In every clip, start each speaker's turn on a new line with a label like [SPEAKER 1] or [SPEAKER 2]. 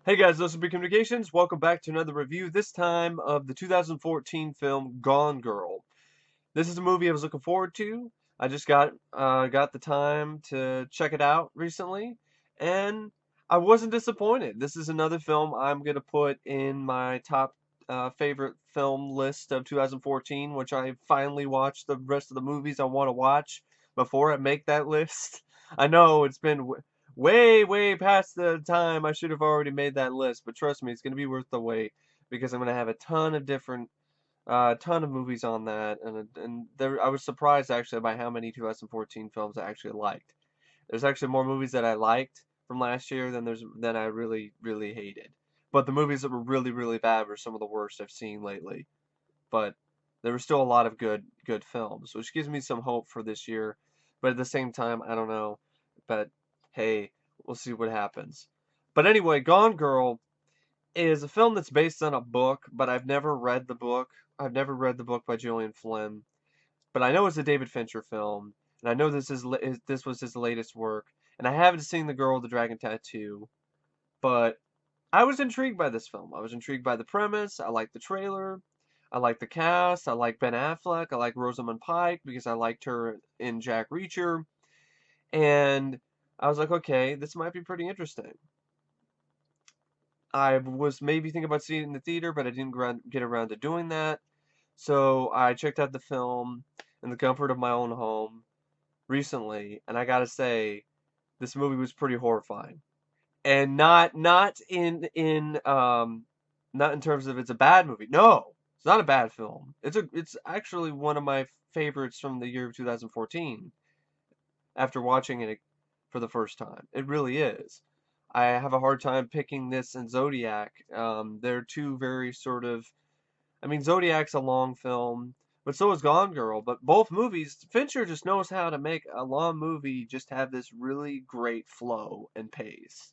[SPEAKER 1] Hey guys, this is B Communications. Welcome back to another review, this time of the 2014 film Gone Girl. This is a movie I was looking forward to. I just got the time to check it out recently, and I wasn't disappointed. This is another film I'm gonna put in my top favorite film list of 2014, which I finally watched the rest of the movies I want to watch before I make that list. I know it's been way past the time I should have already made that list, but trust me, it's gonna be worth the wait because I'm gonna have a ton of movies on that, and there I was surprised actually by how many 2014 films I actually liked. There's actually more movies that I liked from last year than I really hated. But the movies that were really bad were some of the worst I've seen lately. But there were still a lot of good films, which gives me some hope for this year. But at the same time, I don't know. But hey, we'll see what happens. But anyway, Gone Girl is a film that's based on a book, but I've never read the book. I've never read the book by Gillian Flynn, but I know it's a David Fincher film, and I know this was his latest work, and I haven't seen The Girl with the Dragon Tattoo, but I was intrigued by this film. I was intrigued by the premise. I liked the trailer. I liked the cast. I like Ben Affleck. I like Rosamund Pike because I liked her in Jack Reacher, and I was like, okay, this might be pretty interesting. I was maybe thinking about seeing it in the theater, but I didn't get around to doing that. So I checked out the film in the comfort of my own home recently, and I gotta say, this movie was pretty horrifying. And not in terms of it's a bad movie. No, it's not a bad film. It's actually one of my favorites from the year of 2014 after watching it for the first time. It really is. I have a hard time picking this and Zodiac. They're two very sort of. I mean, Zodiac's a long film, but so is Gone Girl. But both movies, Fincher just knows how to make a long movie just have this really great flow and pace.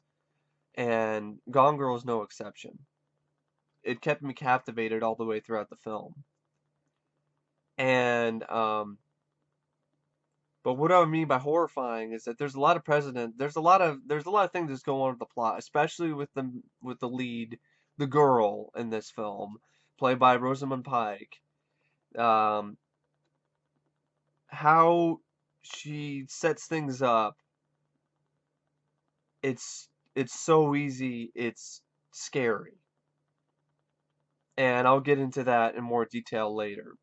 [SPEAKER 1] And Gone Girl is no exception. It kept me captivated all the way throughout the film. And but what I mean by horrifying is that there's a lot of things that go on with the plot, especially with the lead, the girl in this film, played by Rosamund Pike. Um, how she sets things up, it's so easy, it's scary. And I'll get into that in more detail later.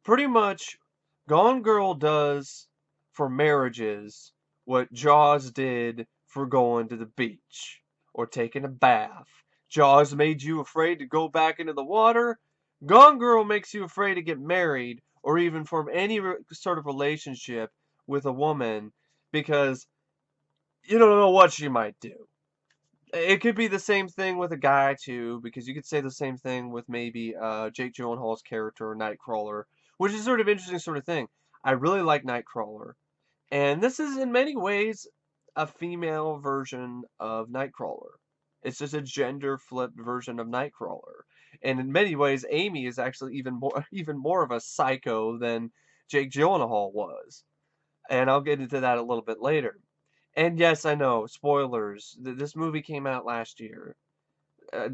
[SPEAKER 1] Pretty much, Gone Girl does for marriages what Jaws did for going to the beach or taking a bath. Jaws made you afraid to go back into the water. Gone Girl makes you afraid to get married or even form any sort of relationship with a woman because you don't know what she might do. It could be the same thing with a guy too, because you could say the same thing with maybe Jake Gyllenhaal's character, Nightcrawler, which is sort of interesting sort of thing. I really like Nightcrawler, and this is in many ways a female version of Nightcrawler. It's just a gender flipped version of Nightcrawler, and in many ways, Amy is actually even more of a psycho than Jake Gyllenhaal was, and I'll get into that a little bit later. And yes, I know, spoilers. This movie came out last year.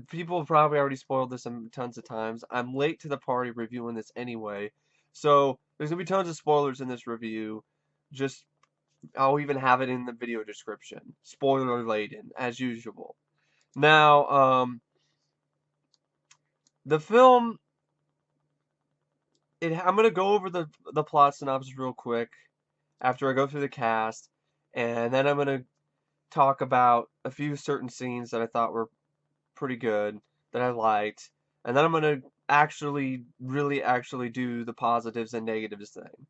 [SPEAKER 1] People have probably already spoiled this tons of times. I'm late to the party reviewing this anyway. So there's gonna be tons of spoilers in this review. Just I'll even have it in the video description. Spoiler laden, as usual. Now, the film I'm gonna go over the plot synopsis real quick after I go through the cast, and then I'm gonna talk about a few certain scenes that I thought were pretty good that I liked, and then I'm gonna actually do the positives and negatives thing.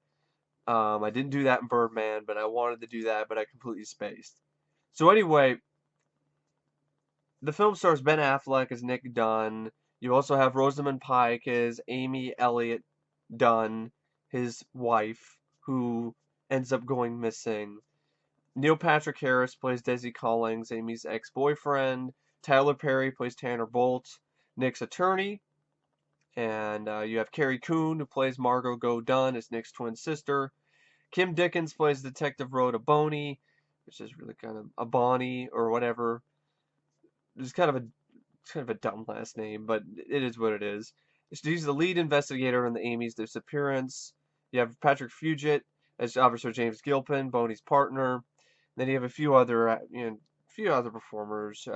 [SPEAKER 1] I didn't do that in Birdman, but I wanted to do that, but I completely spaced. So anyway, the film stars Ben Affleck as Nick Dunn. You also have Rosamund Pike as Amy Elliott Dunn, his wife, who ends up going missing. Neil Patrick Harris plays Desi Collins, Amy's ex-boyfriend. Tyler Perry plays Tanner Bolt, Nick's attorney. And you have Carrie Coon, who plays Margot Go Dunn as Nick's twin sister. Kim Dickens plays Detective Rhoda Boney, which is really kind of a Bonnie or whatever. It's kind of It's kind of a dumb last name, but it is what it is. He's the lead investigator on the Amy's disappearance. You have Patrick Fugit as Officer James Gilpin, Boney's partner. Then you have a few other, few other performers.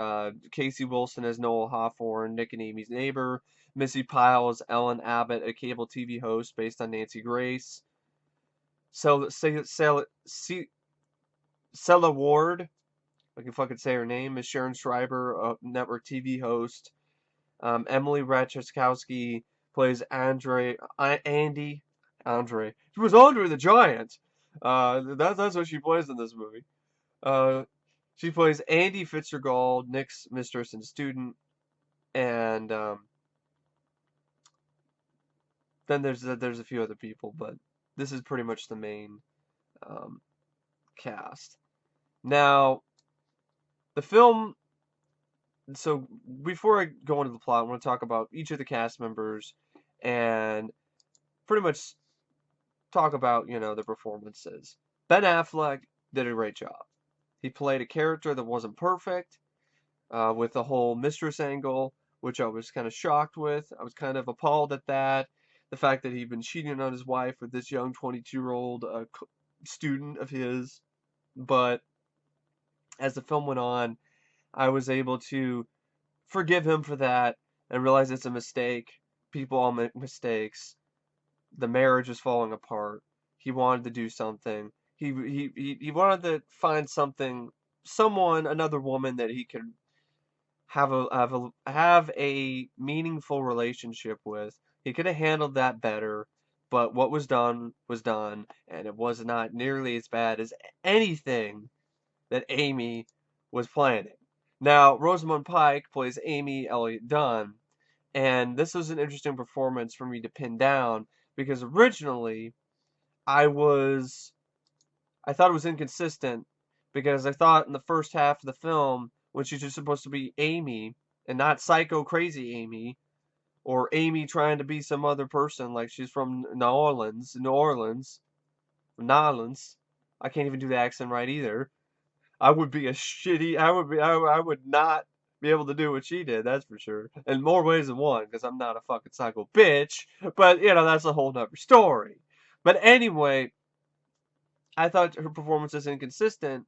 [SPEAKER 1] Casey Wilson as Noel Hawthorne, Nick and Amy's neighbor. Missi Pyle as Ellen Abbott, a cable TV host based on Nancy Grace. Sela Ward, I can fucking say her name, is Sharon Schreiber, a network TV host. Emily Ratajkowski plays Andy. Andre. She was Andre the Giant. That's what she plays in this movie. Uh, she plays Andy Fitzgerald, Nick's mistress and student, and then there's a few other people, but this is pretty much the main um, cast. Now, the film. So before I go into the plot, I want to talk about each of the cast members and pretty much talk about, the performances. Ben Affleck did a great job. He played a character that wasn't perfect, with the whole mistress angle, which I was kind of shocked with. I was kind of appalled at that. The fact that he'd been cheating on his wife with this young 22-year-old student of his. But as the film went on, I was able to forgive him for that and realize it's a mistake. People all make mistakes. The marriage was falling apart. He wanted to do something. He wanted to find someone, another woman that he could have a meaningful relationship with. He could have handled that better, but what was done, and it was not nearly as bad as anything that Amy was planning. Now, Rosamund Pike plays Amy Elliott Dunn, and this was an interesting performance for me to pin down because originally I was I thought it was inconsistent because I thought in the first half of the film when she's just supposed to be Amy and not psycho crazy Amy or Amy trying to be some other person like she's from New Orleans. I can't even do the accent right either. I would be a shitty. I would not be able to do what she did. That's for sure. In more ways than one, because I'm not a fucking psycho bitch. But that's a whole nother story. But anyway, I thought her performance was inconsistent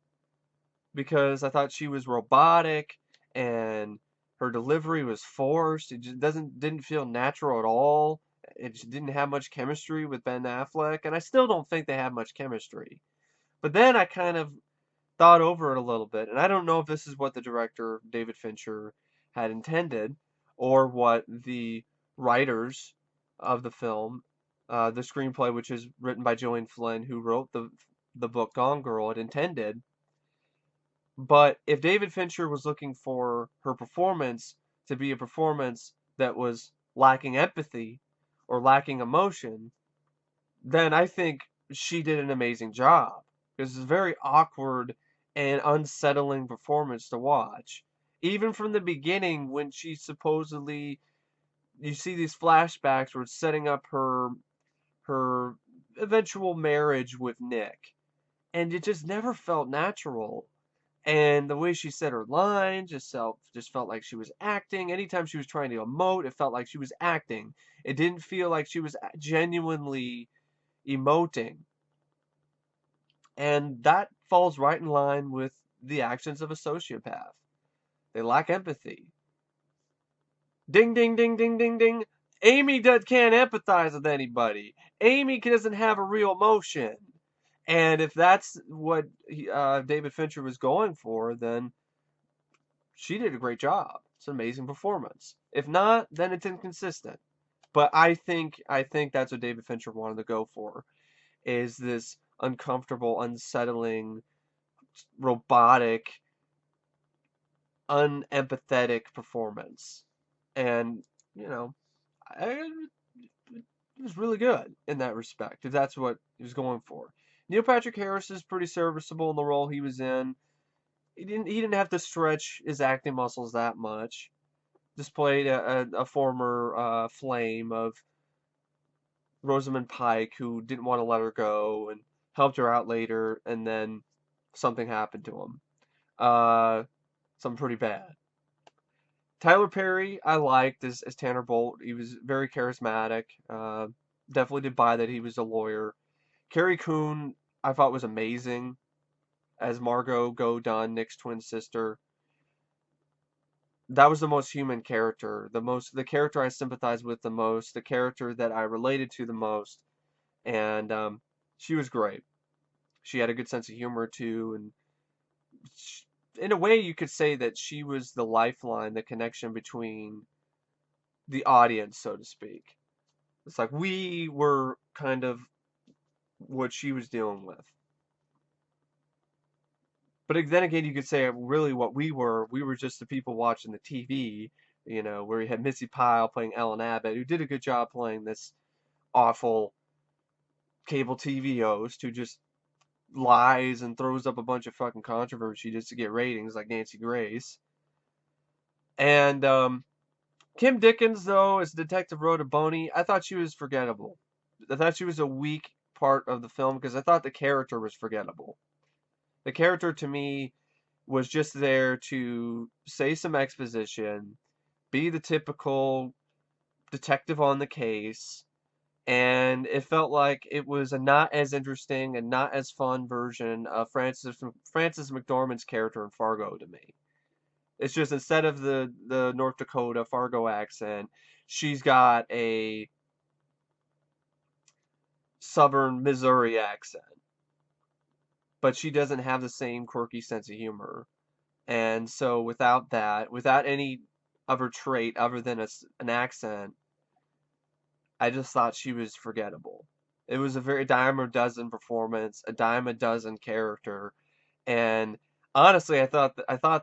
[SPEAKER 1] because I thought she was robotic and her delivery was forced. It just didn't feel natural at all. It just didn't have much chemistry with Ben Affleck, and I still don't think they have much chemistry. But then I kind of thought over it a little bit, and I don't know if this is what the director, David Fincher, had intended, or what the writers of the film, the screenplay, which is written by Gillian Flynn, who wrote the book Gone Girl, had intended. But if David Fincher was looking for her performance to be a performance that was lacking empathy or lacking emotion, then I think she did an amazing job. Because it's a very awkward and unsettling performance to watch. Even from the beginning, when she supposedly, you see these flashbacks where it's setting up her eventual marriage with Nick, and it just never felt natural. And the way she said her lines just felt like she was acting. Anytime she was trying to emote, it felt like she was acting. It didn't feel like she was genuinely emoting. And that falls right in line with the actions of a sociopath. They lack empathy. Ding, ding, ding, ding, ding, ding. Can't empathize with anybody. Amy doesn't have a real emotion. And if that's what David Fincher was going for, then she did a great job. It's an amazing performance. If not, then it's inconsistent. But I think that's what David Fincher wanted to go for, is this uncomfortable, unsettling, robotic, unempathetic performance. And, I, it was really good in that respect, if that's what he was going for. Neil Patrick Harris is pretty serviceable in the role he was in. He didn't have to stretch his acting muscles that much. Just played a former flame of Rosamund Pike who didn't want to let her go and helped her out later, and then something happened to him. Something pretty bad. Tyler Perry, I liked as Tanner Bolt. He was very charismatic. Definitely did buy that he was a lawyer. Carrie Coon, I thought was amazing as Margot Go Dunn, Nick's twin sister. That was the most human character, the character I sympathized with the most, the character that I related to the most, and she was great. She had a good sense of humor too, and sh in a way, you could say that she was the lifeline, the connection between the audience, so to speak. It's like we were kind of what she was dealing with. But then again, you could say really what we were just the people watching the TV, where you had Missi Pyle playing Ellen Abbott, who did a good job playing this awful cable TV host who just lies and throws up a bunch of fucking controversy just to get ratings, like Nancy Grace. And Kim Dickens, though, as Detective Rhoda Boney, I thought she was forgettable. I thought she was a weak part of the film because I thought the character was forgettable. The character to me was just there to say some exposition, be the typical detective on the case, and it felt like it was a not as interesting and not as fun version of Frances McDormand's character in Fargo to me. It's just instead of the North Dakota Fargo accent, she's got a Southern Missouri accent, but she doesn't have the same quirky sense of humor. And so without that, without any other trait other than an accent, I just thought she was forgettable. It was a very dime a dozen performance, a dime a dozen character, and honestly, I thought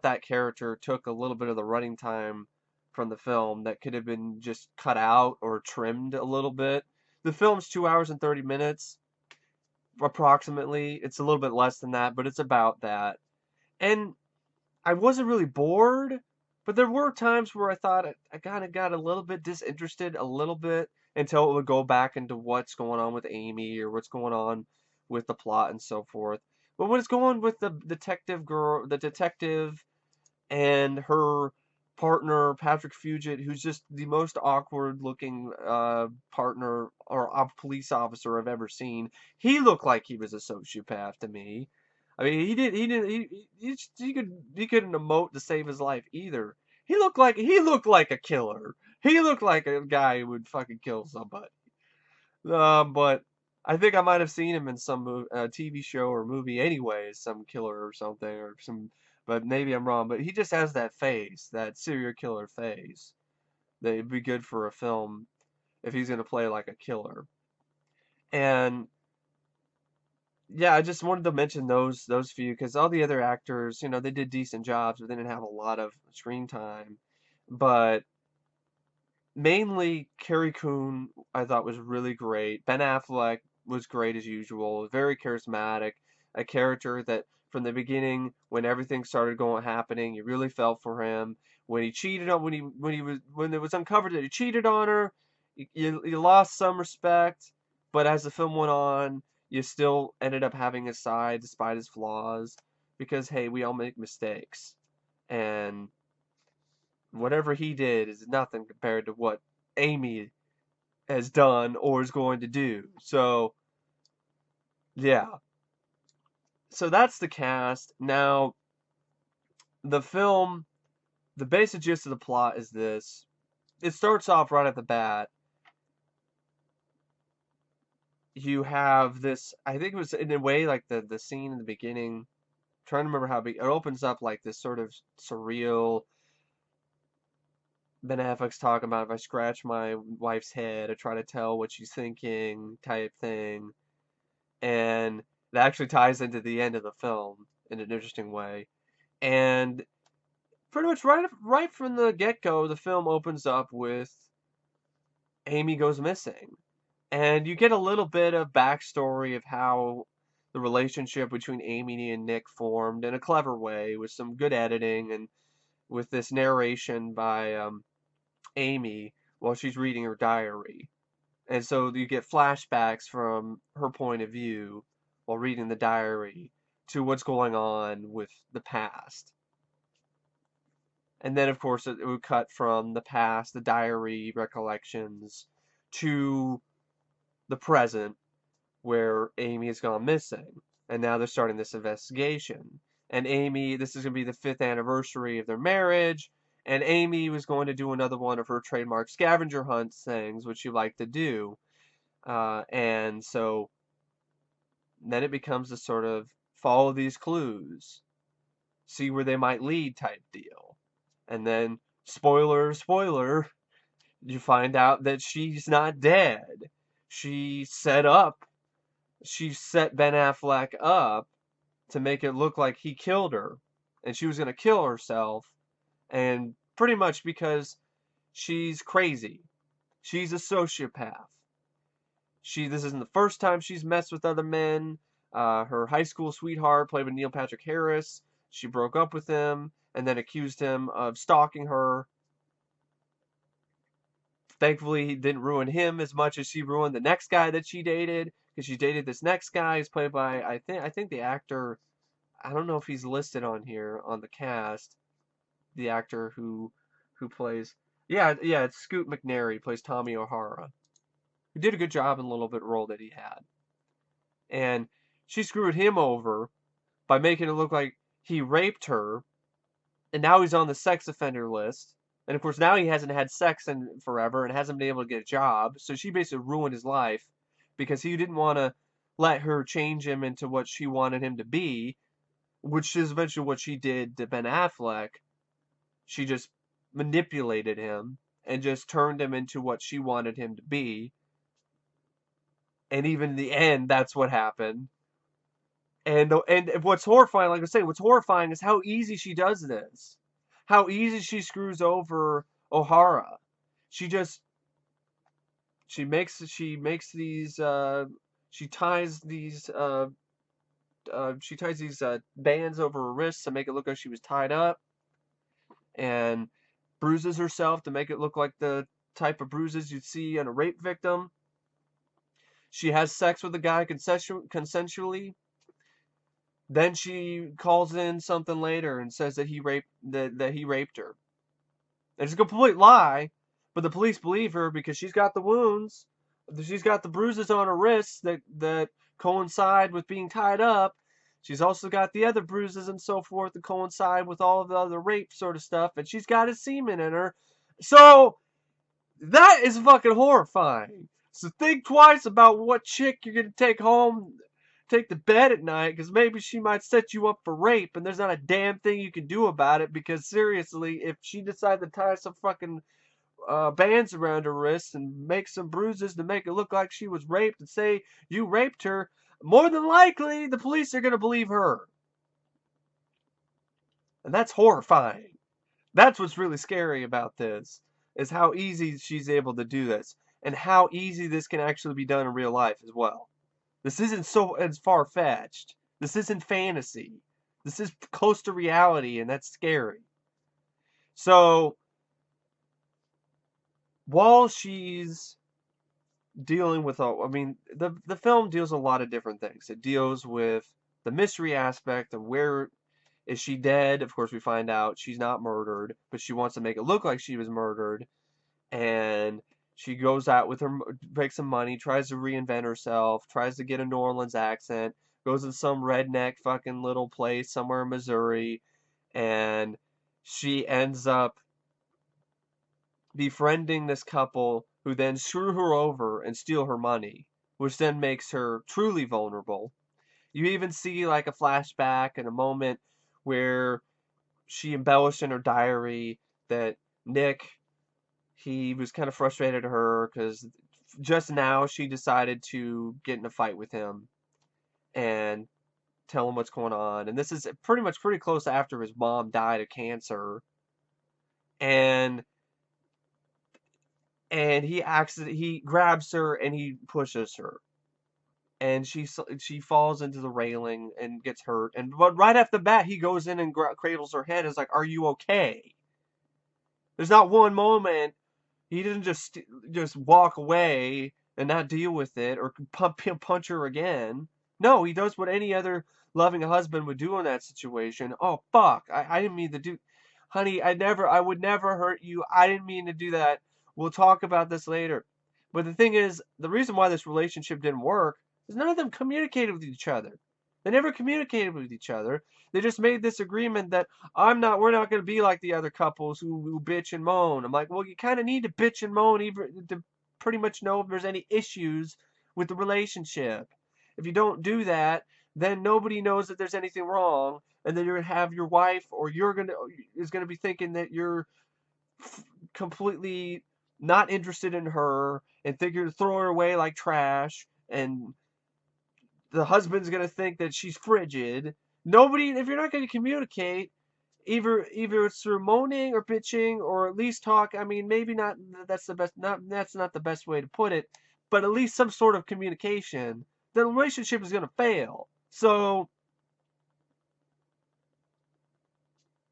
[SPEAKER 1] that character took a little bit of the running time from the film that could have been just cut out or trimmed a little bit. The film's 2 hours and 30 minutes, approximately. It's a little bit less than that, but it's about that. And I wasn't really bored, but there were times where I thought I kind of got a little bit disinterested, a little bit, until it would go back into what's going on with Amy or what's going on with the plot and so forth. But when it's going with the detective and her partner, Patrick Fugit, who's just the most awkward looking partner or police officer I've ever seen, he looked like he was a sociopath to me. I mean, he couldn't emote to save his life either. He looked like a killer. He looked like a guy who would fucking kill somebody. But I think I might have seen him in some TV show or movie anyways, some killer or something or some. But maybe I'm wrong. But he just has that face, that serial killer face. That'd be good for a film if he's gonna play like a killer. And yeah, I just wanted to mention those few because all the other actors, they did decent jobs, but they didn't have a lot of screen time. But mainly Carrie Coon, I thought was really great. Ben Affleck was great as usual, very charismatic, a character that from the beginning, when everything started going happening, you really felt for him. When he cheated on when it was uncovered that he cheated on her, you lost some respect, but as the film went on, you still ended up having his side despite his flaws, because hey, we all make mistakes, and whatever he did is nothing compared to what Amy has done or is going to do. So, yeah. So that's the cast. Now, the film, the basic gist of the plot is this. It starts off right at the bat. You have this, I think it was in a way like the scene in the beginning. I'm trying to remember how it opens up like this sort of surreal. Ben Affleck's talking about if I scratch my wife's head, I try to tell what she's thinking, type thing. And it actually ties into the end of the film in an interesting way. And pretty much right from the get-go, the film opens up with Amy goes missing. And you get a little bit of backstory of how the relationship between Amy and Nick formed in a clever way with some good editing and with this narration by Amy while she's reading her diary. And so you get flashbacks from her point of view while reading the diary to what's going on with the past. And then, of course, it would cut from the past, the diary recollections, to the present, where Amy has gone missing. And now they're starting this investigation. And Amy, this is going to be the 5th anniversary of their marriage. And Amy was going to do another one of her trademark scavenger hunt things, which she liked to do. And so then it becomes a sort of follow these clues, see where they might lead type deal. And then, spoiler, spoiler, you find out that she's not dead. She set Ben Affleck up to make it look like he killed her. And she was going to kill herself. And pretty much because she's crazy. She's a sociopath. This isn't the first time she's messed with other men. Her high school sweetheart, played by Neil Patrick Harris, she broke up with him and then accused him of stalking her. Thankfully, he didn't ruin him as much as she ruined the next guy that she dated, because she dated this next guy who's played by, I think the actor, I don't know if he's listed on here on the cast, the actor who plays, yeah, it's Scoot McNairy, plays Tommy O'Hara, who did a good job in the little bit role that he had. And she screwed him over by making it look like he raped her, and now he's on the sex offender list. And of course, now he hasn't had sex in forever and hasn't been able to get a job. So she basically ruined his life because he didn't want to let her change him into what she wanted him to be, which is eventually what she did to Ben Affleck. She just manipulated him and just turned him into what she wanted him to be. And even in the end, that's what happened. And what's horrifying, like I say, what's horrifying is how easy she does this. How easy she screws over O'Hara. She just she makes these she ties these bands over her wrists to make it look like she was tied up, and bruises herself to make it look like the type of bruises you'd see in a rape victim. She has sex with the guy consensually. Then she calls in something later and says that he raped her. It's a complete lie, but the police believe her because she's got the wounds. She's got the bruises on her wrists that coincide with being tied up. She's also got the other bruises and so forth that coincide with all of the other rape sort of stuff, and she's got his semen in her. So that is fucking horrifying. So think twice about what chick you're gonna take to bed at night, because maybe she might set you up for rape, and there's not a damn thing you can do about it, because seriously, if she decided to tie some fucking bands around her wrists and make some bruises to make it look like she was raped and say you raped her, more than likely the police are going to believe her. And that's horrifying. That's what's really scary about this, is how easy she's able to do this, and how easy this can actually be done in real life as well. This isn't so as far-fetched. This isn't fantasy. This is close to reality, and that's scary. So, while she's dealing with the film deals with a lot of different things. It deals with the mystery aspect of where is she dead. Of course, we find out she's not murdered, but she wants to make it look like she was murdered, and she goes out with her, makes some money, tries to reinvent herself, tries to get a New Orleans accent, goes in some redneck fucking little place somewhere in Missouri, and she ends up befriending this couple who then screw her over and steal her money, which then makes her truly vulnerable. You even see like a flashback and a moment where she embellished in her diary that Nick, he was kind of frustrated at her because just now she decided to get in a fight with him and tell him what's going on. And this is pretty close after his mom died of cancer. And he grabs her and he pushes her. And she falls into the railing and gets hurt. But right off the bat, he goes in and cradles her head. Is like, "Are you okay?" There's not one moment he didn't just walk away and not deal with it or punch her again. No, he does what any other loving husband would do in that situation. Oh fuck! I didn't mean to do. honey, I would never hurt you. I didn't mean to do that. We'll talk about this later. But the thing is, the reason why this relationship didn't work is none of them communicated with each other. They never communicated with each other. They just made this agreement that we're not going to be like the other couples who bitch and moan. I'm like, well, you kind of need to bitch and moan even to pretty much know if there's any issues with the relationship. If you don't do that, then nobody knows that there's anything wrong, and then you're gonna have your wife or is gonna be thinking that you're completely not interested in her and think you're throwing her away like trash, and the husband's gonna think that she's frigid. Nobody, if you're not gonna communicate, either it's through moaning or bitching or at least talk. I mean, maybe not. That's not the best way to put it, but at least some sort of communication. The relationship is gonna fail. So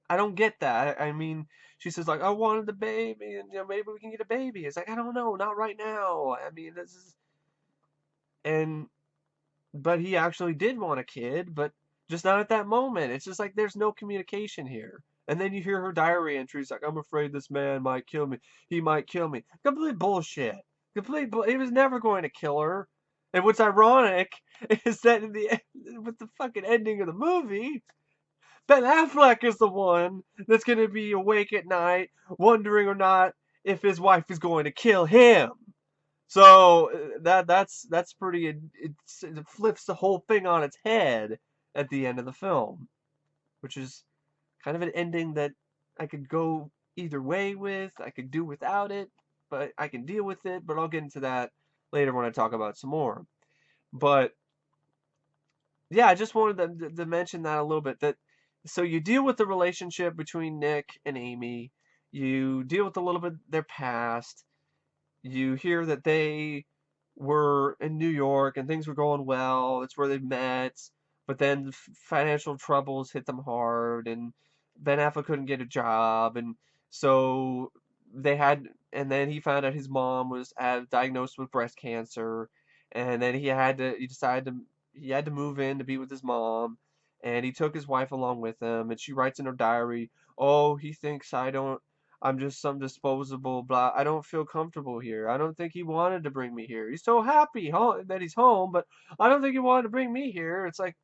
[SPEAKER 1] I don't get that. I mean, she says like, I wanted the baby, and maybe we can get a baby. It's like, I don't know, not right now. I mean, this is and but he actually did want a kid, but just not at that moment. It's just like there's no communication here. And then you hear her diary entries like, I'm afraid this man might kill me. He might kill me. Complete bullshit. He was never going to kill her. And what's ironic is that with the fucking ending of the movie, Ben Affleck is the one that's going to be awake at night wondering or not if his wife is going to kill him. So that's pretty. It flips the whole thing on its head at the end of the film, which is kind of an ending that I could go either way with. I could do without it, but I can deal with it. But I'll get into that later when I talk about some more. But yeah, I just wanted to mention that a little bit. That so you deal with the relationship between Nick and Amy. You deal with a little bit their past. You hear that they were in New York and things were going well. That's where they met. But then financial troubles hit them hard, and Ben Affleck couldn't get a job, and so and then he found out his mom was diagnosed with breast cancer, and then he had to move in to be with his mom, and he took his wife along with him, and she writes in her diary, "Oh, he thinks I'm just some disposable blah. I don't feel comfortable here. I don't think he wanted to bring me here. He's so happy that he's home, but I don't think he wanted to bring me here." It's like,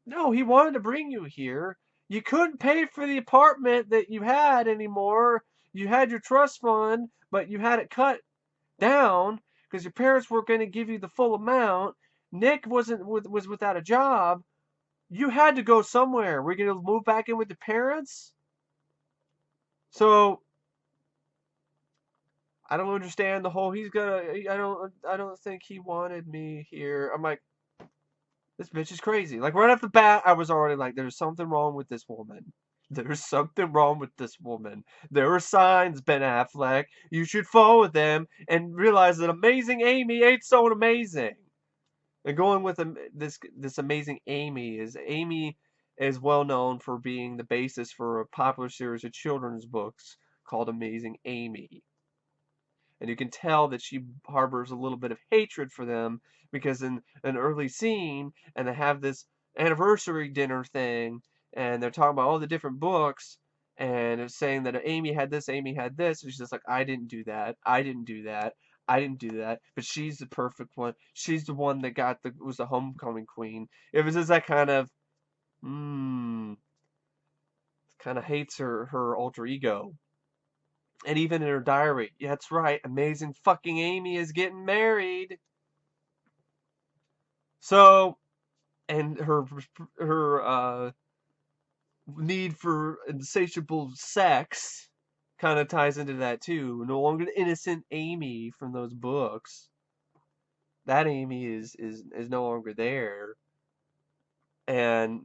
[SPEAKER 1] no, he wanted to bring you here. You couldn't pay for the apartment that you had anymore. You had your trust fund, but you had it cut down because your parents were going to give you the full amount. Nick was without a job. You had to go somewhere. We're going to move back in with the parents. So I don't understand the whole I don't think he wanted me here. I'm like, this bitch is crazy. Like right off the bat, I was already like, there's something wrong with this woman. There's something wrong with this woman. There are signs, Ben Affleck. You should follow them and realize that Amazing Amy ain't so amazing. And going with this Amazing Amy is well known for being the basis for a popular series of children's books called Amazing Amy. And you can tell that she harbors a little bit of hatred for them because in an early scene, and they have this anniversary dinner thing, and they're talking about all the different books, and it's saying that Amy had this, and she's just like, I didn't do that, I didn't do that, I didn't do that, but she's the perfect one. She's the one that was the homecoming queen. It was just that kind of, kind of hates her alter ego. And even in her diary, yeah, that's right, Amazing fucking Amy is getting married. So, and her need for insatiable sex kind of ties into that too. No longer the innocent Amy from those books. That Amy is no longer there. And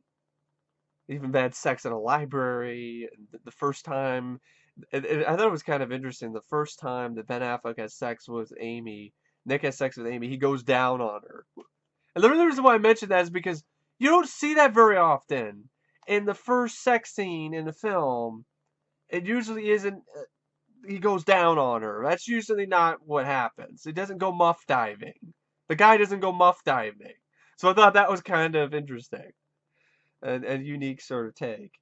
[SPEAKER 1] even bad sex in a library. The first time, I thought it was kind of interesting. The first time that Ben Affleck has sex with Amy, Nick has sex with Amy, he goes down on her. And the reason why I mention that is because you don't see that very often. In the first sex scene in the film, it usually isn't. He goes down on her. That's usually not what happens. He doesn't go muff diving. The guy doesn't go muff diving. So I thought that was kind of interesting and unique sort of take.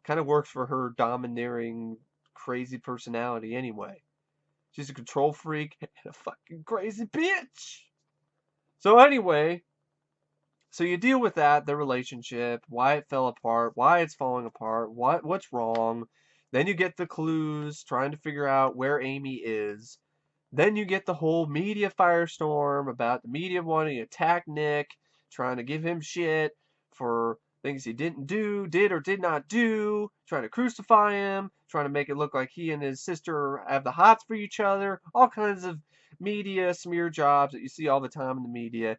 [SPEAKER 1] Kind of works for her domineering, crazy personality anyway. She's a control freak and a fucking crazy bitch. So anyway, so you deal with that, the relationship, why it fell apart, why it's falling apart, what's wrong. Then you get the clues, trying to figure out where Amy is. Then you get the whole media firestorm about the media wanting to attack Nick, trying to give him shit for things he didn't do, did or did not do, trying to crucify him, trying to make it look like he and his sister have the hots for each other, all kinds of media smear jobs that you see all the time in the media.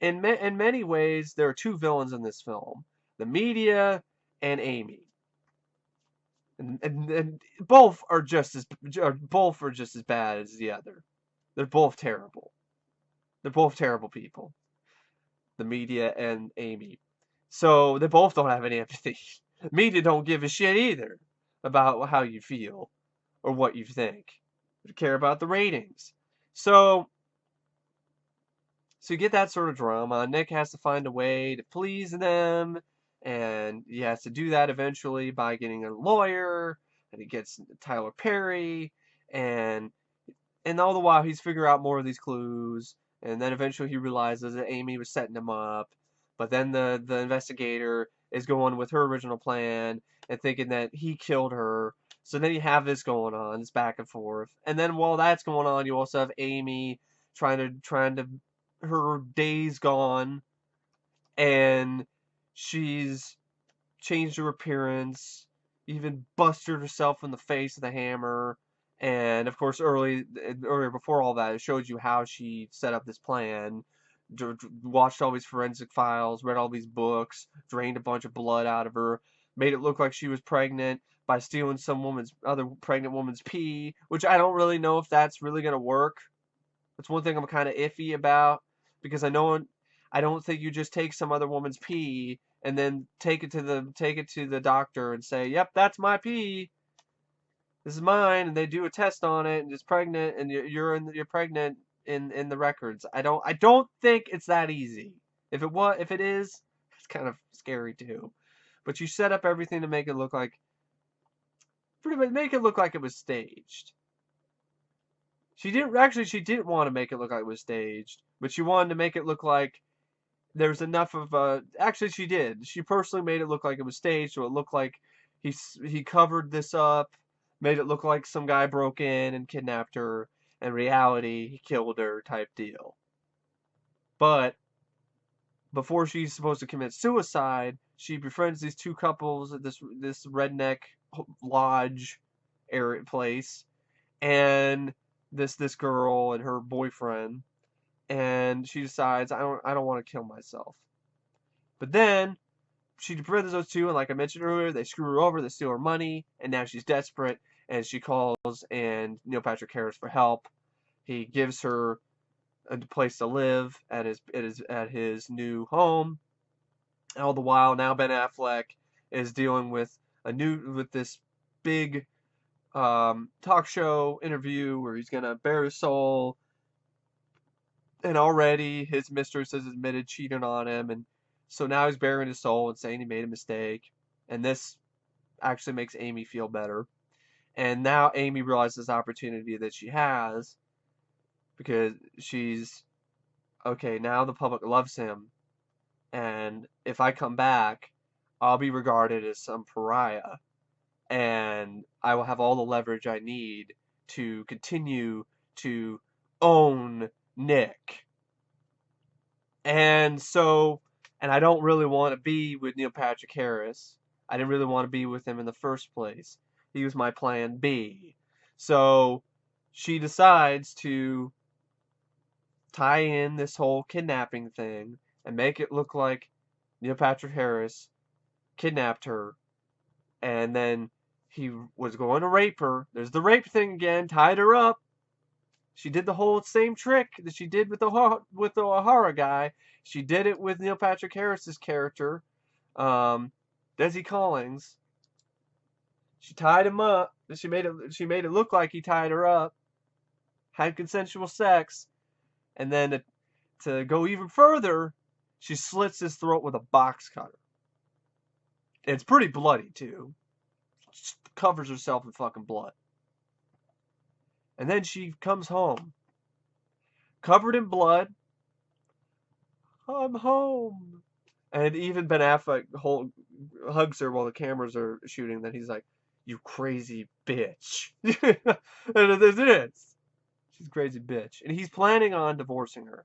[SPEAKER 1] In many ways, there are two villains in this film: the media and Amy. And both are both are just as bad as the other. They're both terrible. They're both terrible people. The media and Amy. So they both don't have any empathy. Media don't give a shit either about how you feel or what you think. They care about the ratings. So you get that sort of drama. Nick has to find a way to please them, and he has to do that eventually by getting a lawyer, and he gets Tyler Perry, and all the while he's figuring out more of these clues, and then eventually he realizes that Amy was setting him up, but then the investigator is going with her original plan and thinking that he killed her. So then you have this going on, this back and forth, and then while that's going on, you also have Amy trying to her day's gone, and she's changed her appearance, even busted herself in the face with a hammer. And of course, earlier before all that, it showed you how she set up this plan. Watched all these forensic files, read all these books, drained a bunch of blood out of her, made it look like she was pregnant by stealing other pregnant woman's pee, which I don't really know if that's really gonna work. That's one thing I'm kind of iffy about, because I don't think you just take some other woman's pee and then take it to the doctor and say, "Yep, that's my pee. This is mine," and they do a test on it and it's pregnant, and you're pregnant in the records. I don't think it's that easy. If it is, it's kind of scary too. But you set up everything to make it look like pretty much make it look like it was staged. She didn't want to make it look like it was staged, but she wanted to make it look like there's enough of actually she did. She personally made it look like it was staged, so it looked like he covered this up, made it look like some guy broke in and kidnapped her. In reality, he killed her type deal. But before she's supposed to commit suicide, she befriends these two couples at this redneck lodge area place, and this girl and her boyfriend, and she decides, I don't want to kill myself. But then she befriends those two, and like I mentioned earlier, they screw her over, they steal her money, and now she's desperate, and she calls and Neil Patrick Harris for help. He gives her a place to live at his new home. And all the while, now Ben Affleck is dealing with this big talk show interview where he's gonna bare his soul, and already his mistress has admitted cheating on him, and so now he's bearing his soul and saying he made a mistake, and this actually makes Amy feel better. And now Amy realizes the opportunity that she has, because she's okay, now the public loves him, and if I come back, I'll be regarded as some pariah, and I will have all the leverage I need to continue to own Nick. And so, and I don't really want to be with Neil Patrick Harris. I didn't really want to be with him in the first place. He was my plan B. So she decides to tie in this whole kidnapping thing and make it look like Neil Patrick Harris kidnapped her, and then he was going to rape her. There's the rape thing again, tied her up. She did the whole same trick that she did with the O'Hara guy. She did it with Neil Patrick Harris's character, Desi Collins. She tied him up. She made it look like he tied her up. Had consensual sex, and then to go even further, she slits his throat with a box cutter. It's pretty bloody too. covers herself in fucking blood. And then she comes home, covered in blood. I'm home. And even Ben Affleck hugs her while the cameras are shooting. Then he's like, "You crazy bitch." And it is. She's a crazy bitch. And he's planning on divorcing her.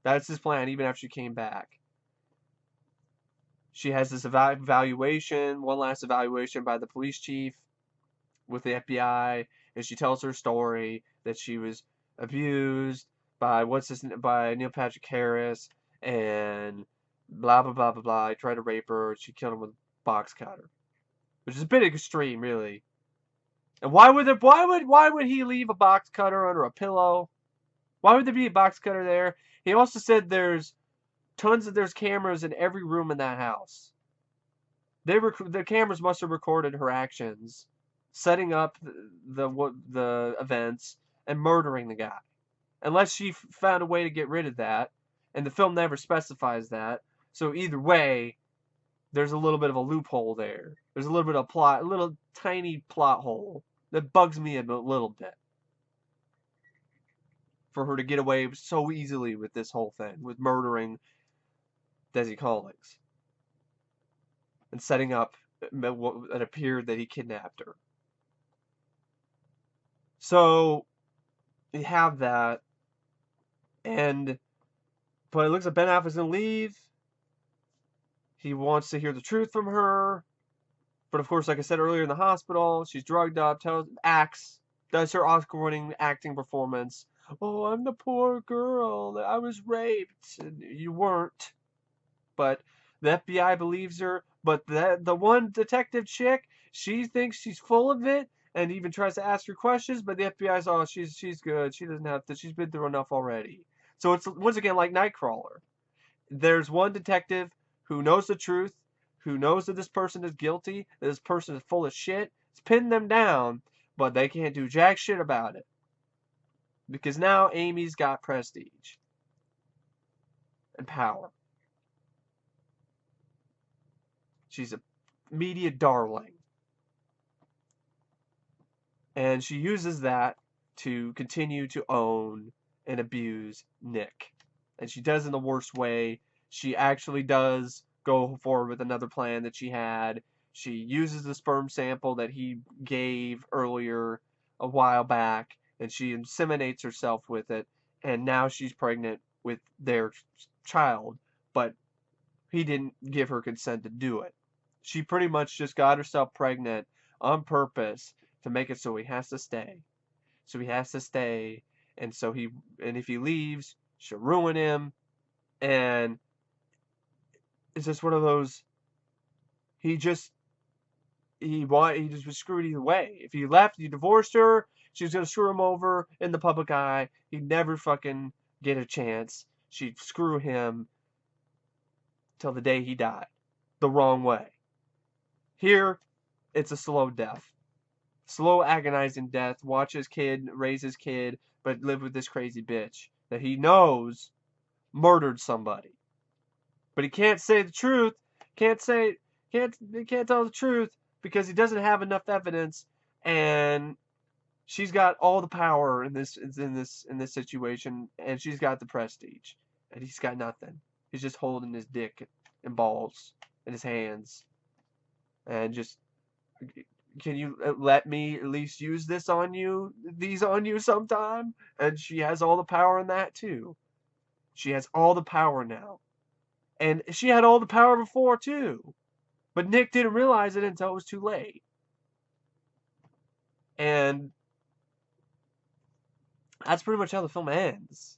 [SPEAKER 1] That's his plan, even after she came back. She has this evaluation, one last evaluation by the police chief with the FBI, and she tells her story that she was abused by by Neil Patrick Harris, and blah blah blah blah blah. He tried to rape her. She killed him with a box cutter, which is a bit extreme, really. And why would he leave a box cutter under a pillow? Why would there be a box cutter there? He also said there's cameras in every room in that house. The cameras must have recorded her actions, setting up the events and murdering the guy. Unless she found a way to get rid of that, and the film never specifies that. So either way, there's a little bit of a loophole there. There's a little bit of a little tiny plot hole that bugs me a little bit. For her to get away so easily with this whole thing, with murdering Desi Collins. And setting up what it appeared that he kidnapped her. So, you have that, but it looks like Ben Affleck's gonna leave. He wants to hear the truth from her. But of course, like I said earlier, in the hospital, she's drugged up, does her Oscar-winning acting performance. Oh, I'm the poor girl. I was raped. And you weren't. But the FBI believes her. But the one detective chick, she thinks she's full of it and even tries to ask her questions. But the FBI's, oh, she's good. She doesn't have to. She's been through enough already. So it's once again like Nightcrawler. There's one detective who knows the truth, who knows that this person is guilty, that this person is full of shit. It's pinned them down, but they can't do jack shit about it. Because now Amy's got prestige and power. She's a media darling. And she uses that to continue to own and abuse Nick. And she does in the worst way. She actually does go forward with another plan that she had. She uses the sperm sample that he gave earlier a while back, and she inseminates herself with it, and now she's pregnant with their child, but he didn't give her consent to do it. She pretty much just got herself pregnant on purpose to make it so he has to stay. So he has to stay, and if he leaves, she'll ruin him, and it's just one of those. He just was screwed either way. If he left, he divorced her, she was gonna screw him over in the public eye. He'd never fucking get a chance. She'd screw him till the day he died, the wrong way. Here, it's a slow death, slow agonizing death. Watch his kid raise his kid, but live with this crazy bitch that he knows murdered somebody. But he can't say the truth. Can't tell the truth because he doesn't have enough evidence, and she's got all the power in this situation, and she's got the prestige, and he's got nothing. He's just holding his dick and balls in his hands, and just, can you let me at least use these on you sometime? And she has all the power in that too. She has all the power now. And she had all the power before, too. But Nick didn't realize it until it was too late. And that's pretty much how the film ends.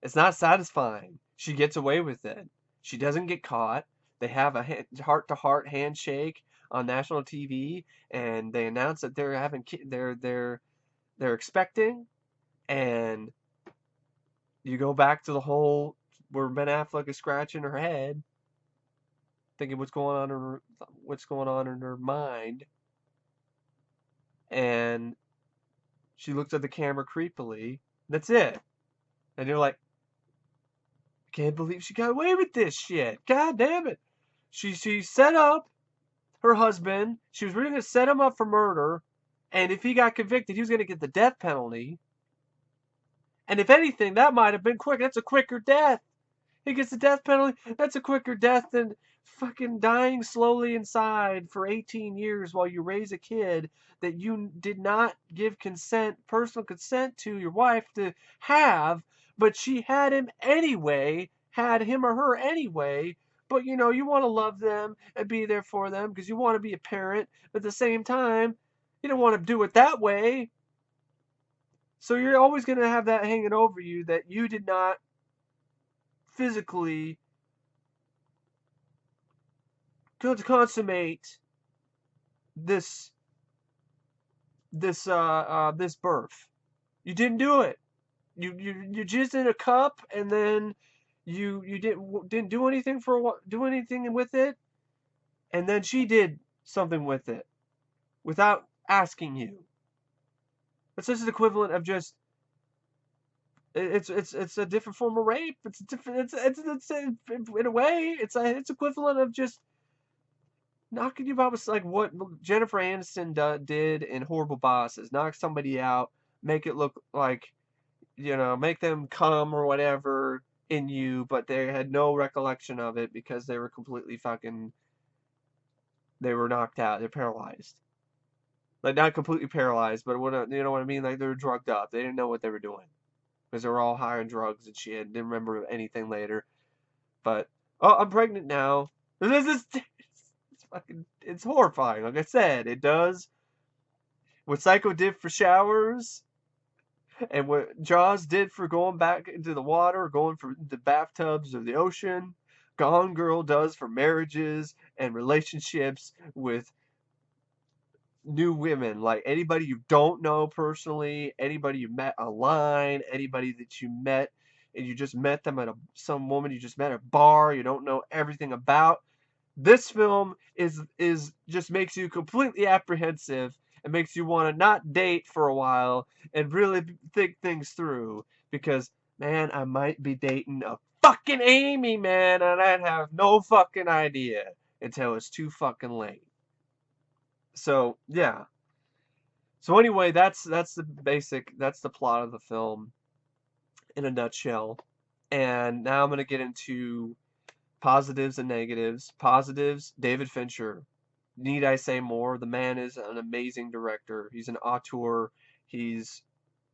[SPEAKER 1] It's not satisfying. She gets away with it. She doesn't get caught. They have a heart-to-heart handshake on national TV, and they announce that they're having they're expecting, and you go back to the whole where Ben Affleck is scratching her head, thinking what's going on in her mind, and she looks at the camera creepily. That's it, and you're like, I can't believe she got away with this shit. God damn it! She set up her husband. She was really going to set him up for murder. And if he got convicted, he was going to get the death penalty. And if anything, that might have been quick. That's a quicker death. He gets the death penalty. That's a quicker death than fucking dying slowly inside for 18 years while you raise a kid that you did not give consent, personal consent to your wife to have, but she had him anyway, had him or her anyway. But you know, you want to love them and be there for them because you want to be a parent, but at the same time, you don't want to do it that way. So you're always going to have that hanging over you that you did not physically consummate this this birth. You didn't do it. You jizzed in a cup and then you didn't do anything do anything with it, and then she did something with it without asking you. It's just the equivalent of just it's a different form of rape. It's different. It's in a way it's equivalent of just knocking you out. Was like what Jennifer Aniston did in Horrible Bosses. Knock somebody out, make it look like, you know, make them come or whatever in you, but they had no recollection of it because they were completely fucking, they were knocked out. They're paralyzed. Like, not completely paralyzed, but what, you know what I mean? Like, they were drugged up. They didn't know what they were doing because they were all high on drugs and shit. Didn't remember anything later. But, oh, I'm pregnant now. This is, it's fucking, it's horrifying. Like I said, it does what Psycho did for showers and what Jaws did for going back into the water, going for the bathtubs of the ocean. Gone Girl does for marriages and relationships with new women, like anybody you don't know personally, anybody you met online, anybody that you met and you just met them at some woman you just met at a bar you don't know everything about. This film is just makes you completely apprehensive and makes you want to not date for a while and really think things through because, man, I might be dating a fucking Amy, man, and I'd have no fucking idea until it's too fucking late. So, yeah. So anyway, that's the plot of the film in a nutshell. And now I'm going to get into positives and negatives. Positives, David Fincher. Need I say more? The man is an amazing director. He's an auteur. He's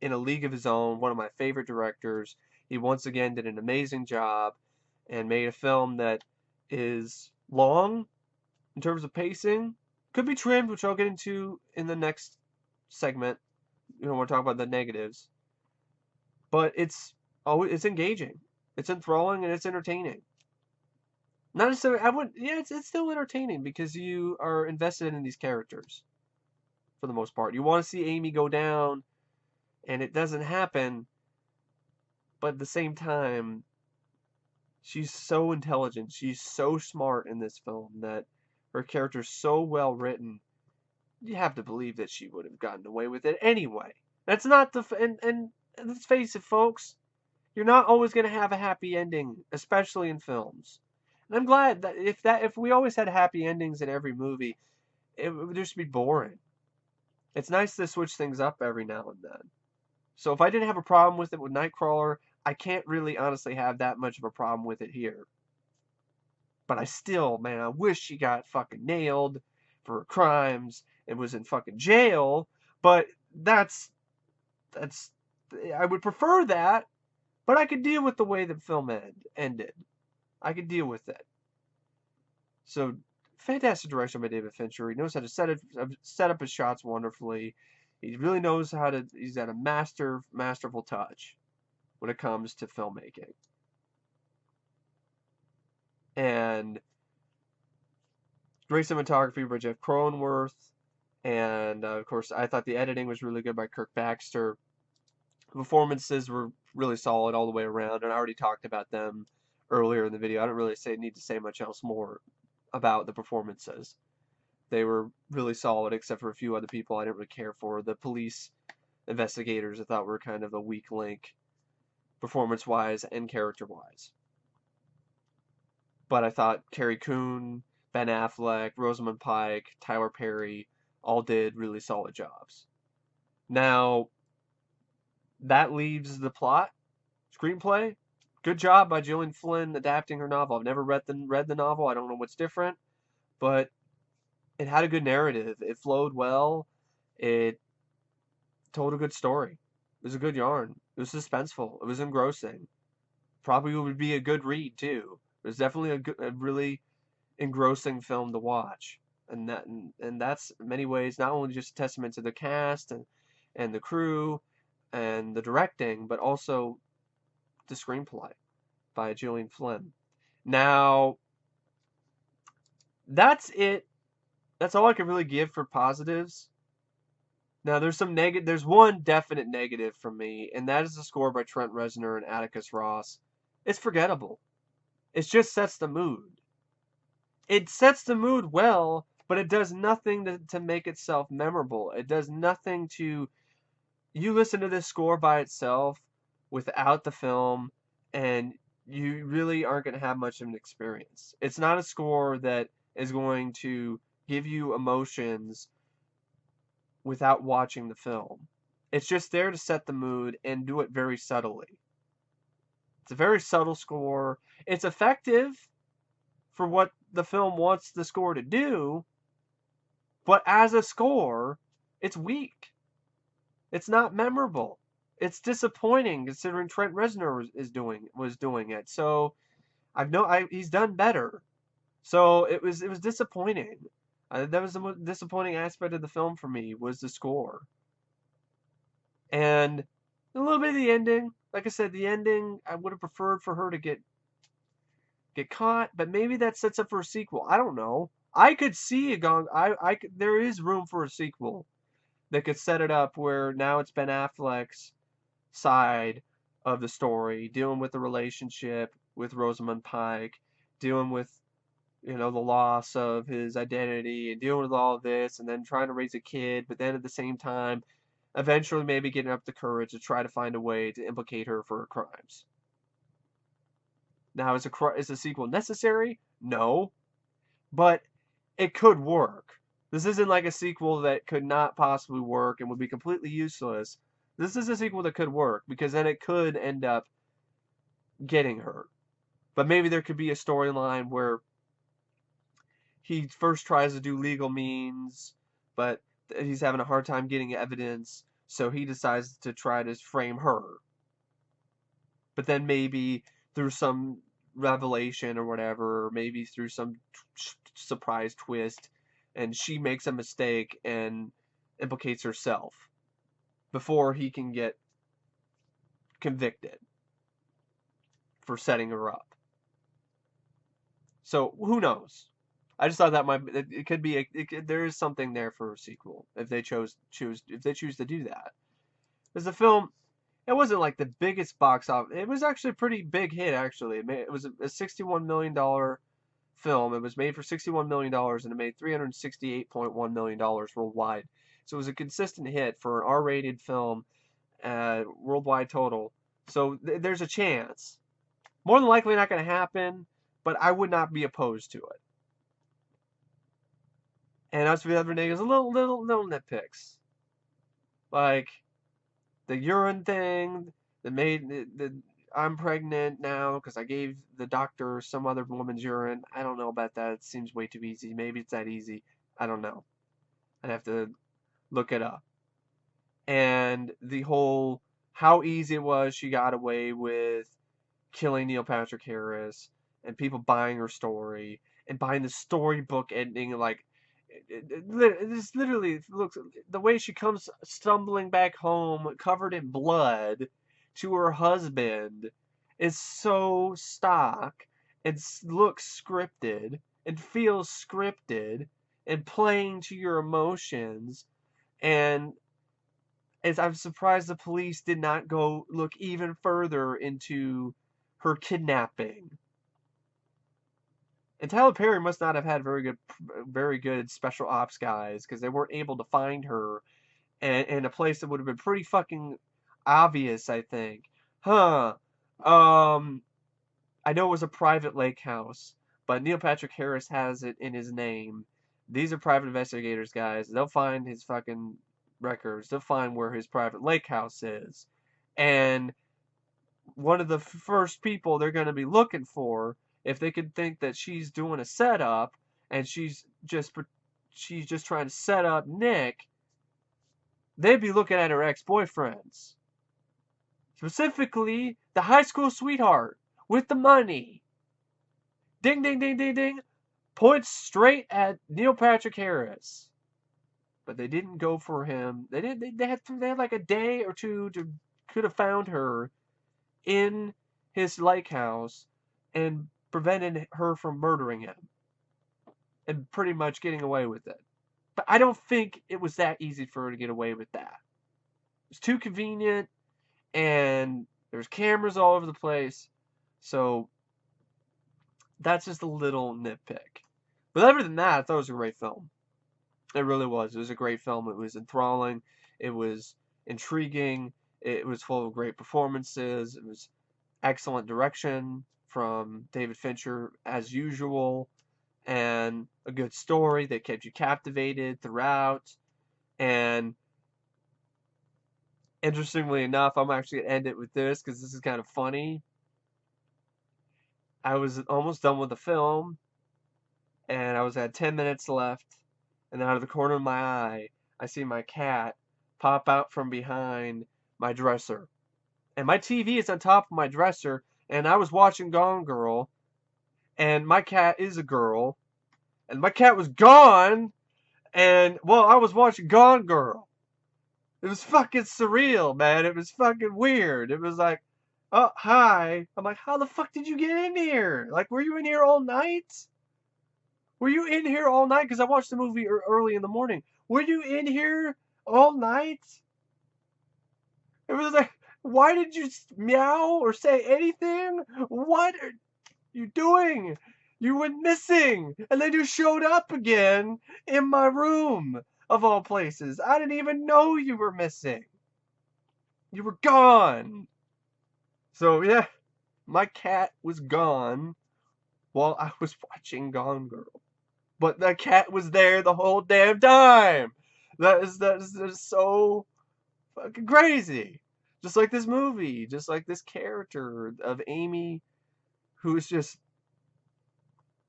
[SPEAKER 1] in a league of his own, one of my favorite directors. He once again did an amazing job and made a film that is long in terms of pacing. Could be trimmed, which I'll get into in the next segment. You know, we'll talk about the negatives. But it's engaging. It's enthralling and it's entertaining. Not necessarily, I would, yeah, it's still entertaining because you are invested in these characters for the most part. You want to see Amy go down, and it doesn't happen, but at the same time, she's so intelligent, she's so smart in this film that her character's so well written, you have to believe that she would have gotten away with it anyway. That's not and let's face it, folks, you're not always going to have a happy ending, especially in films. And I'm glad that if we always had happy endings in every movie, it would just be boring. It's nice to switch things up every now and then. So if I didn't have a problem with it with Nightcrawler, I can't really honestly have that much of a problem with it here. But I still, man, I wish she got fucking nailed for her crimes and was in fucking jail. But that's I would prefer that, but I could deal with the way the film ended. I could deal with it. So, fantastic direction by David Fincher. He knows how to set up his shots wonderfully. He really knows how to. He's got a masterful touch when it comes to filmmaking. And great cinematography by Jeff Cronenworth. And of course, I thought the editing was really good by Kirk Baxter. The performances were really solid all the way around, and I already talked about them earlier in the video. I don't really need to say much else more about the performances. They were really solid, except for a few other people I didn't really care for. The police investigators I thought were kind of a weak link, performance-wise and character-wise. But I thought Carrie Coon, Ben Affleck, Rosamund Pike, Tyler Perry all did really solid jobs. Now, that leaves the plot, screenplay. Good job by Gillian Flynn adapting her novel. I've never read the novel. I don't know what's different, but it had a good narrative. It flowed well. It told a good story. It was a good yarn. It was suspenseful. It was engrossing. Probably would be a good read too. It was definitely a really engrossing film to watch, and that's in many ways not only just a testament to the cast and the crew and the directing, but also the screenplay by Gillian Flynn. Now, that's it. That's all I can really give for positives. Now, there's one definite negative from me, and that is the score by Trent Reznor and Atticus Ross. It's forgettable. It just sets the mood. It sets the mood well, but it does nothing to make itself memorable. It does nothing to. You listen to this score by itself without the film, and you really aren't going to have much of an experience. It's not a score that is going to give you emotions without watching the film. It's just there to set the mood and do it very subtly. It's a very subtle score. It's effective for what the film wants the score to do, but as a score, it's weak. It's not memorable. It's disappointing considering Trent Reznor was doing it. So he's done better. So it was disappointing. That was the most disappointing aspect of the film for me was the score. And a little bit of the ending. Like I said, the ending I would have preferred for her to get caught, but maybe that sets up for a sequel. I don't know. I could see there is room for a sequel that could set it up where now it's Ben Affleck's side of the story, dealing with the relationship with Rosamund Pike, dealing with the loss of his identity and dealing with all of this and then trying to raise a kid, but then at the same time eventually maybe getting up the courage to try to find a way to implicate her for her crimes. Now, is a sequel necessary? No, but it could work. This isn't like a sequel that could not possibly work and would be completely useless. This is a sequel that could work because then it could end up getting her. But maybe there could be a storyline where he first tries to do legal means, but he's having a hard time getting evidence, so he decides to try to frame her. But then maybe through some revelation or whatever, or maybe through some surprise twist, and she makes a mistake and implicates herself before he can get convicted for setting her up. So who knows? I just thought that it could be there is something there for a sequel if they choose to do that. Because the film, it wasn't like the biggest box office. It was actually a pretty big hit. Actually, it was a $61 million film. It was made for $61 million and it made $368.1 million worldwide. So it was a consistent hit for an R-rated film, worldwide total. So there's a chance. More than likely not going to happen, but I would not be opposed to it. And as for the other negatives, little nitpicks, like the urine thing, the I'm pregnant now because I gave the doctor some other woman's urine. I don't know about that. It seems way too easy. Maybe it's that easy. I don't know. I'd have to look it up. And the whole how easy it was she got away with killing Neil Patrick Harris and people buying her story and buying the storybook ending like this literally looks the way she comes stumbling back home covered in blood to her husband is so stock and looks scripted and feels scripted and playing to your emotions, and as I'm surprised the police did not go look even further into her kidnapping. And Tyler Perry must not have had very good special ops guys because they weren't able to find her in a place that would have been pretty fucking obvious, I think. Huh. I know it was a private lake house, but Neil Patrick Harris has it in his name. These are private investigators, guys. They'll find his fucking records. They'll find where his private lake house is. And one of the first people they're going to be looking for, if they could think that she's doing a setup and she's just trying to set up Nick, they'd be looking at her ex-boyfriends. Specifically, the high school sweetheart with the money. Ding, ding, ding, ding, ding. Points straight at Neil Patrick Harris. But they didn't go for him. They had like a day or two to could have found her in his lake house and prevented her from murdering him and pretty much getting away with it. But I don't think it was that easy for her to get away with that. It was too convenient, and there's cameras all over the place. So that's just a little nitpick. But other than that, I thought it was a great film. It really was. It was a great film. It was enthralling. It was intriguing. It was full of great performances. It was excellent direction from David Fincher, as usual, and a good story that kept you captivated throughout. And interestingly enough, I'm actually going to end it with this because this is kind of funny. I was almost done with the film, and I had 10 minutes left, and then out of the corner of my eye, I see my cat pop out from behind my dresser. And my TV is on top of my dresser, and I was watching Gone Girl, and my cat is a girl, and my cat was gone, and, well, I was watching Gone Girl. It was fucking surreal, man. It was fucking weird. It was like, oh, hi. I'm like, how the fuck did you get in here? Like, were you in here all night? Were you in here all night? Because I watched the movie early in the morning. Were you in here all night? It was like, why did you meow or say anything? What are you doing? You went missing. And then you showed up again in my room, of all places. I didn't even know you were missing. You were gone. So, yeah, my cat was gone while I was watching Gone Girl. But the cat was there the whole damn time. That is so fucking crazy. Just like this movie, just like this character of Amy, who's just,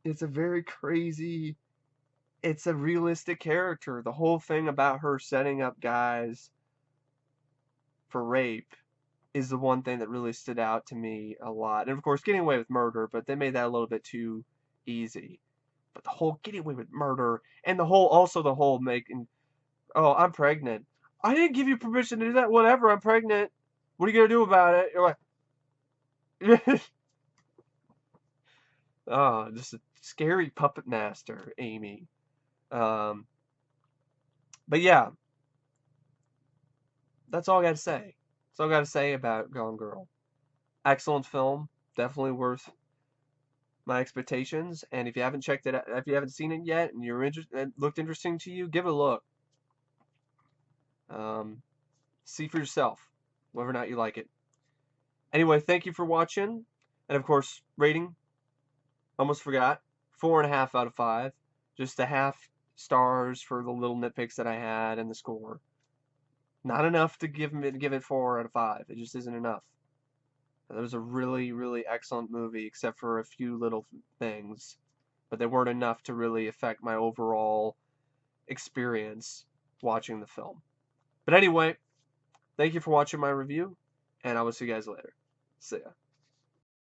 [SPEAKER 1] it's a very crazy, it's a realistic character. The whole thing about her setting up guys for rape is the one thing that really stood out to me a lot. And of course, getting away with murder, but they made that a little bit too easy. But the whole getting away with murder, and the whole making, oh, I'm pregnant. I didn't give you permission to do that. Whatever, I'm pregnant. What are you gonna do about it? You're like, oh, just a scary puppet master, Amy. Um, but yeah, that's all I got to say. That's all I got to say about Gone Girl. Excellent film, definitely worth my expectations. And if you haven't checked it out, if you haven't seen it yet, and it looked interesting to you, give it a look. See for yourself whether or not you like it. Anyway, thank you for watching, and of course, rating. Almost forgot. 4.5 out of 5. Just a half stars for the little nitpicks that I had in the score. Not enough to give it 4 out of 5. It just isn't enough. It was a really, really excellent movie, except for a few little things, but they weren't enough to really affect my overall experience watching the film. But anyway, thank you for watching my review, and I will see you guys later. See ya.